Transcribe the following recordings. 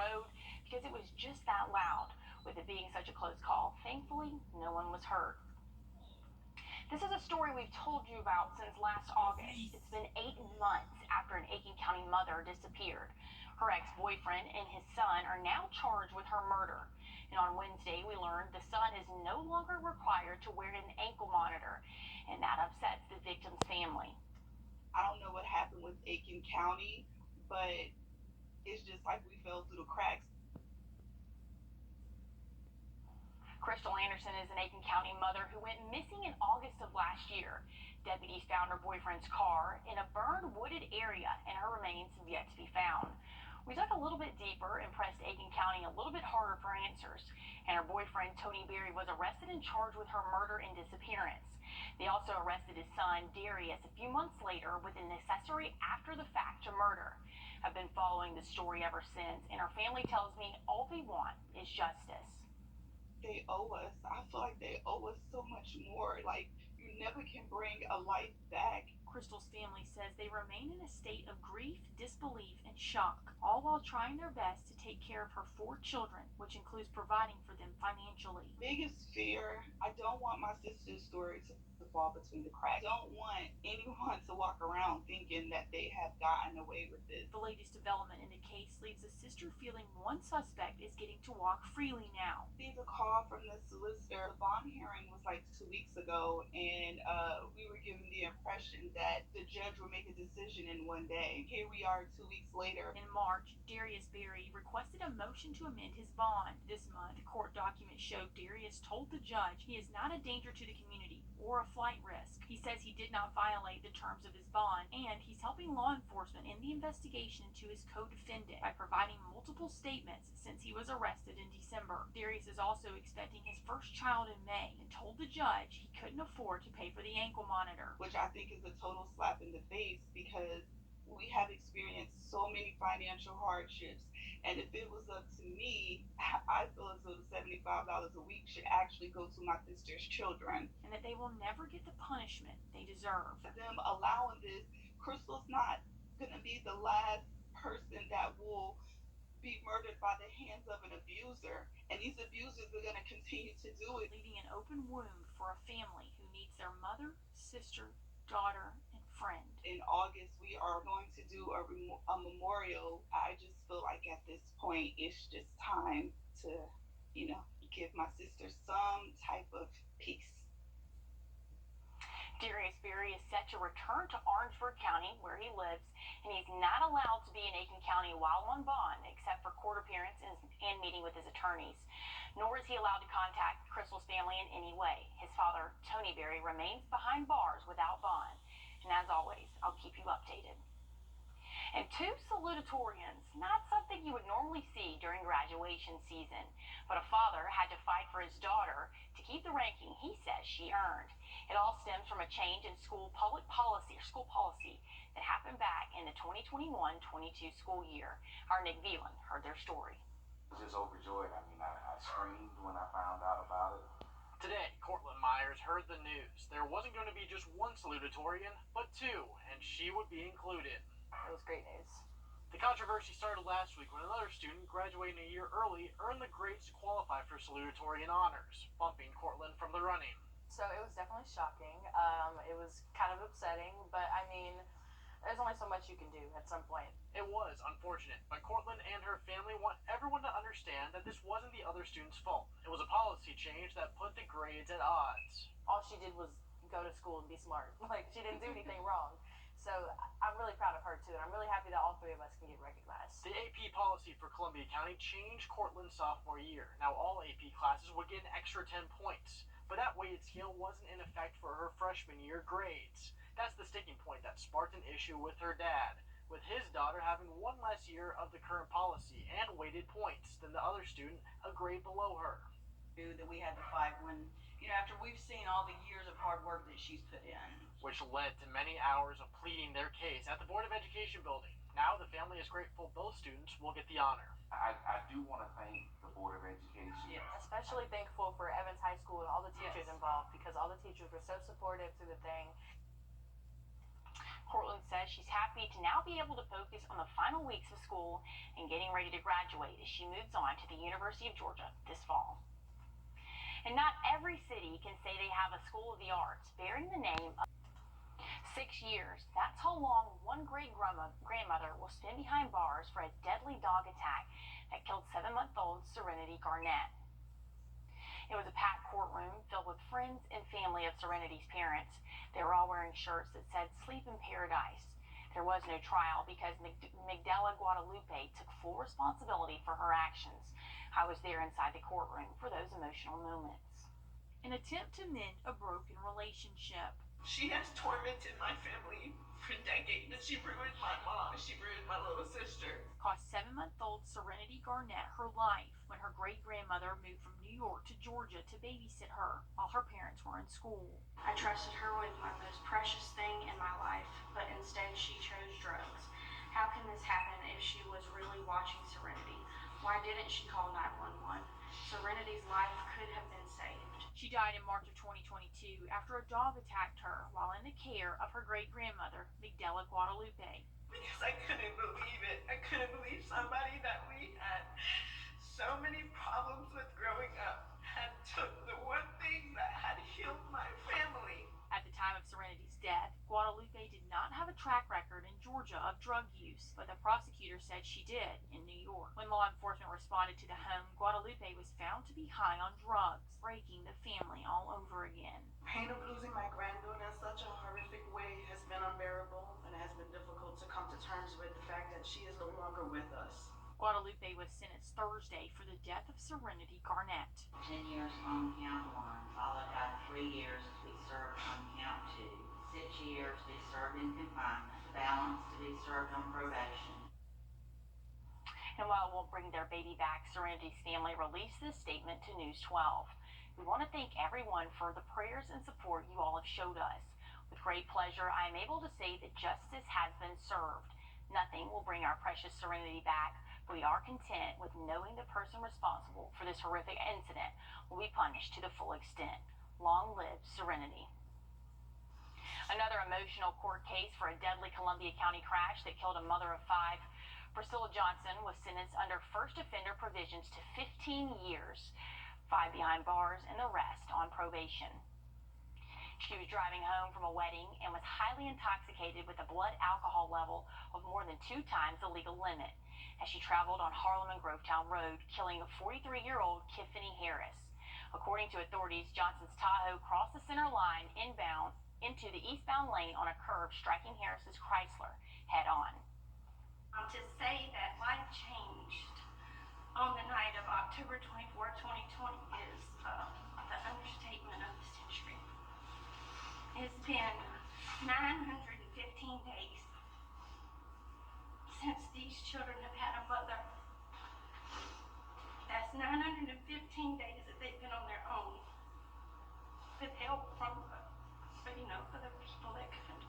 road because it was just that loud. With it being such a close call, thankfully, no one was hurt. This is a story we've told you about since last August. It's been 8 months after an Aiken County mother disappeared. Her ex-boyfriend and his son are now charged with her murder. And on Wednesday, we learned the son is no longer required to wear an ankle monitor, and that upsets the victim's family. I don't know what happened with Aiken County, but it's just like we fell through the cracks. Crystal Anderson is an Aiken County mother who went missing in August of last year. Deputies found her boyfriend's car in a burned wooded area, and her remains have yet to be found. We dug a little bit deeper and pressed Aiken County a little bit harder for answers, and her boyfriend, Tony Berry, was arrested and charged with her murder and disappearance. They also arrested his son, Darius, a few months later with an accessory after the fact to murder. I've been following the story ever since, and her family tells me all they want is justice. They owe us. I feel like they owe us so much more. Like, you never can bring a life back. Crystal's family says they remain in a state of grief, disbelief, and shock, all while trying their best to take care of her 4 children, which includes providing for them financially. Biggest fear, I don't want my sister's story to fall between the cracks. I don't want anyone to walk around thinking that they have gotten away with this. The latest development in the case leaves the sister feeling one suspect is getting to walk freely now. I received a call from the solicitor. The bond hearing was like 2 weeks ago, and we were given the impression that the judge would make a decision in one day. Here we are 2 weeks later. In March, Darius Berry requested a motion to amend his bond. This month, court documents showed Darius told the judge he is not a danger to the community or a flight risk. He says he did not violate the terms of his bond, and he's helping law enforcement in the investigation into his co-defendant by providing multiple statements since he was arrested in December. Darius is also expecting his first child in May and told the judge he couldn't afford to pay for the ankle monitor. Which I think is a total slap in the face because we have experienced so many financial hardships. And if it was up to me, I feel as though the $75 a week should actually go to my sister's children. And that they will never get the punishment they deserve. Them allowing this, Crystal's not going to be the last person that will be murdered by the hands of an abuser. And these abusers are going to continue to do it. Leaving an open wound for a family who needs their mother, sister, daughter, and friend. In August, we are going to do a memorial. I just feel like at this point, it's just time to, give my sister some type of peace. Darius Berry is set to return to Orangeburg County, where he lives, and he's not allowed to be in Aiken County while on bond, except for court appearances and meeting with his attorneys. Nor is he allowed to contact Crystal's family in any way. His father, Tony Berry, remains behind bars without bond. And as always, I'll keep you updated. And 2 salutatorians, not something you would normally see during graduation season, but a father had to fight for his daughter to keep the ranking he says she earned. It all stems from a change in school policy that happened back in the 2021-22 school year. Our Nick Veland heard their story. I was just overjoyed. I screamed when I found out about it. Today, Cortland Myers heard the news. There wasn't going to be just 1 salutatorian, but 2, and she would be included. It was great news. The controversy started last week when another student graduating a year early earned the grades to qualify for salutatorian honors, bumping Cortland from the running. So it was definitely shocking. It was kind of upsetting, but there's only so much you can do at some point. It was unfortunate, but Cortland and her family want everyone to understand that this wasn't the other student's fault. It was a policy change that put the grades at odds. All she did was go to school and be smart. She didn't do anything wrong. So I'm really proud of her too, and I'm really happy that all 3 of us can get recognized. The AP policy for Columbia County changed Cortland's sophomore year. Now all AP classes would get an extra 10 points, but that weighted scale wasn't in effect for her freshman year grades. That's the sticking point that sparked an issue with her dad, with his daughter having 1 less year of the current policy and weighted points than the other student a grade below her. That we had to fight when, after we've seen all the years of hard work that she's put in. Which led to many hours of pleading their case at the Board of Education building. Now the family is grateful both students will get the honor. I do want to thank the Board of Education. Yeah, especially thankful for Evans High School and all the teachers involved, because all the teachers were so supportive through the thing. Cortland says she's happy to now be able to focus on the final weeks of school and getting ready to graduate as she moves on to the University of Georgia this fall. And not every city can say they have a school of the arts bearing the name of 6 years. That's how long one great-grandmother will spend behind bars for a deadly dog attack that killed 7-month-old Serenity Garnett. It was a packed courtroom filled with friends and family of Serenity's parents. They were all wearing shirts that said "Sleep in Paradise." There was no trial because Migdala Guadalupe took full responsibility for her actions. I was there inside the courtroom for those emotional moments. An attempt to mend a broken relationship. She has tormented my family for decades. She ruined my mom. She ruined my little sister. Cost 7-month-old Serenity Garnett her life when her great-grandmother moved from New York to Georgia to babysit her while her parents were in school. I trusted her with my most precious thing in my life, but instead she chose drugs. How can this happen if she was really watching Serenity? Why didn't she call 911? Serenity's life could have been saved. She died in March of 2022 after a dog attacked her while in the care of her great-grandmother, Migdala Guadalupe. Because I couldn't believe it. I couldn't believe somebody that we had so many problems with growing up had took the one thing that had healed my family. At the time of Serenity's death, Guadalupe did not have a track record in Georgia of drug use, but the prosecutor said she did in New York. When law enforcement responded to the home, Guadalupe was found to be high on drugs, breaking the family all over again. Pain of losing my granddaughter in such a horrific way has been unbearable, and it has been difficult to come to terms with the fact that she is no longer with us. Guadalupe was sentenced Thursday for the death of Serenity Garnett. 10 years on count 1, followed by 3 years to be served on count 2, 6 years to be served in confinement, the balance to be served on probation. And while it won't bring their baby back, Serenity's family released this statement to News 12. We want to thank everyone for the prayers and support you all have showed us. With great pleasure, I am able to say that justice has been served. Nothing will bring our precious Serenity back. We are content with knowing the person responsible for this horrific incident will be punished to the full extent. Long live Serenity. Another emotional court case for a deadly Columbia County crash that killed a mother of 5. Priscilla Johnson was sentenced under first offender provisions to 15 years, 5 behind bars and the rest on probation. She was driving home from a wedding and was highly intoxicated with a blood alcohol level of more than 2 times the legal limit as she traveled on Harlem and Grovetown Road, killing a 43-year-old Tiffany Harris. According to authorities, Johnson's Tahoe crossed the center line inbound into the eastbound lane on a curve, striking Harris's Chrysler head-on. To say that life changed on the night of October 24, 2020 is the understatement of the century. It's been 915 days since these children have had a mother. That's 915 days that they've been on their own with help from, other people that could.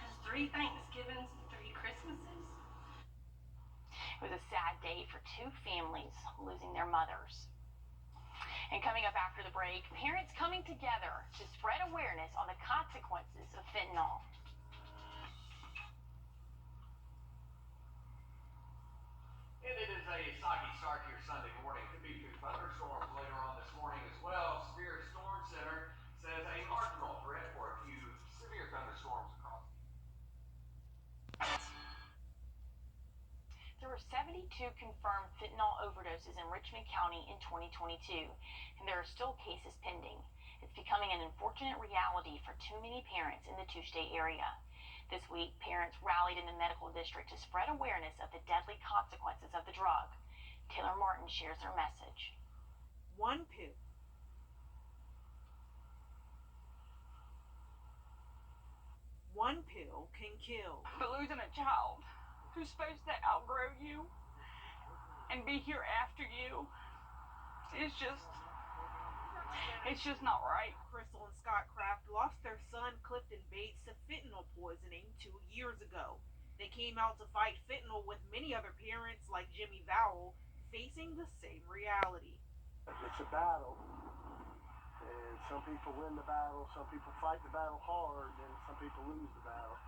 There's 3 Thanksgivings and 3 Christmases. It was a sad day for 2 families losing their mothers. And coming up after the break, parents coming together to spread awareness on the consequences of fentanyl. And it is a soggy start to your Sunday morning. Could be 2 thunderstorms later on this morning as well. Severe Storm Center says a marginal threat for a few severe thunderstorms across. There were 72 confirmed fentanyl overdoses in Richmond County in 2022, and there are still cases pending. It's becoming an unfortunate reality for too many parents in the 2-state area. This week, parents rallied in the medical district to spread awareness of the deadly consequences of the drug. Taylor Martin shares their message. One pill. One pill can kill. But losing a child who's supposed to outgrow you and be here after you is it's just not right. Crystal and Scott Kraft lost their son Clifton Bates to fentanyl poisoning 2 years ago. They came out to fight fentanyl with many other parents like Jimmy Vowell facing the same reality. It's a battle, and some people win the battle, some people fight the battle hard, and some people lose the battle.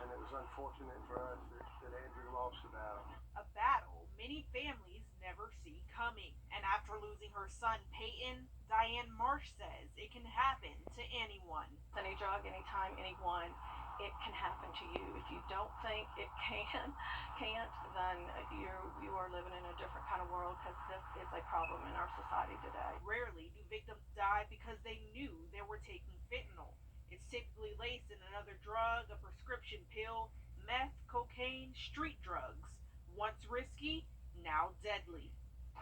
And it was unfortunate for us that Andrew lost the battle. A battle many families never see coming. And after losing her son Peyton, Diane Marsh says it can happen to anyone. Any drug, anytime, anyone, it can happen to you. If you don't think it can't, then you are living in a different kind of world, because this is a problem in our society today. Rarely do victims die because they knew they were taking fentanyl. It's typically laced in another drug, a prescription pill, meth, cocaine, street drugs. Once risky, now deadly.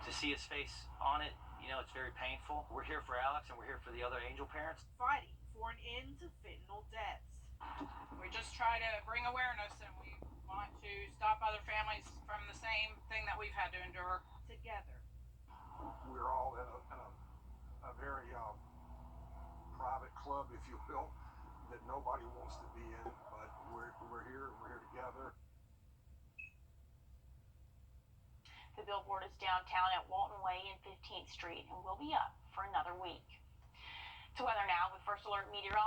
To see his face on it, it's very painful. We're here for Alex, and we're here for the other Angel parents. Fighting for an end to fentanyl deaths. We just try to bring awareness, and we want to stop other families from the same thing that we've had to endure. Together. We're all in a very private club, if you will, that nobody wants to be in, but we're here together. The billboard is downtown at Walton Way and 15th Street and will be up for another week. To weather now with First Alert Meteorology.